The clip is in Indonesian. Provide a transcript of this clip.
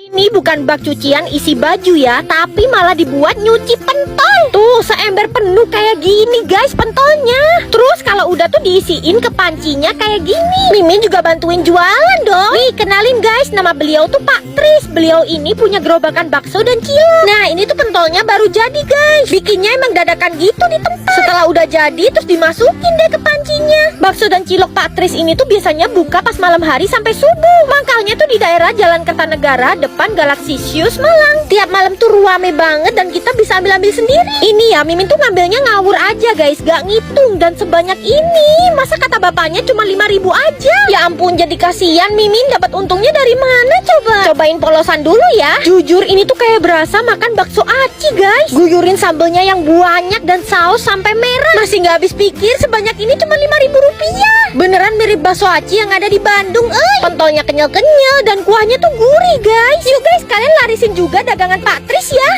Ini bukan bak cucian isi baju ya, tapi malah dibuat nyuci pentol. Tuh, seember penuh kayak gini guys pentolnya. Terus kalau udah tuh diisiin ke pancinya kayak gini. Mimin juga bantuin jualan dong. Nih, kenalin guys, nama beliau tuh Pak Tris. Beliau ini punya gerobakan bakso dan cilok. Nah, ini tuh pentolnya baru jadi guys. Bikinnya emang dadakan gitu di tempat. Setelah udah jadi, terus dimasukin deh ke pancinya. Bakso dan cilok Pak Tris ini tuh biasanya buka pas malam hari sampai subuh. Mangkalnya tuh di daerah Jalan Kertanegara depan Galaxisius Malang. Tiap malam tuh rame banget dan kita bisa ambil-ambil sendiri. Ini ya, Mimin tuh ngambilnya ngawur aja guys, gak ngitung. Dan sebanyak ini, masa kata bapaknya cuma 5.000 aja. Ya ampun, jadi kasihan. Mimin dapat untungnya dari mana coba? Cobain polosan dulu ya. Jujur ini tuh kayak berasa makan bakso aci guys. Guyurin sambelnya yang banyak dan saus sampai merah. Masih gak habis pikir sebanyak ini cuma 5.000 rupiah. Beneran mirip bakso aci yang ada di Bandung. Pentolnya kenyal-kenyal dan kuahnya tuh gurih guys. Yuk guys, kalian larisin juga dagangan Pak Tris ya.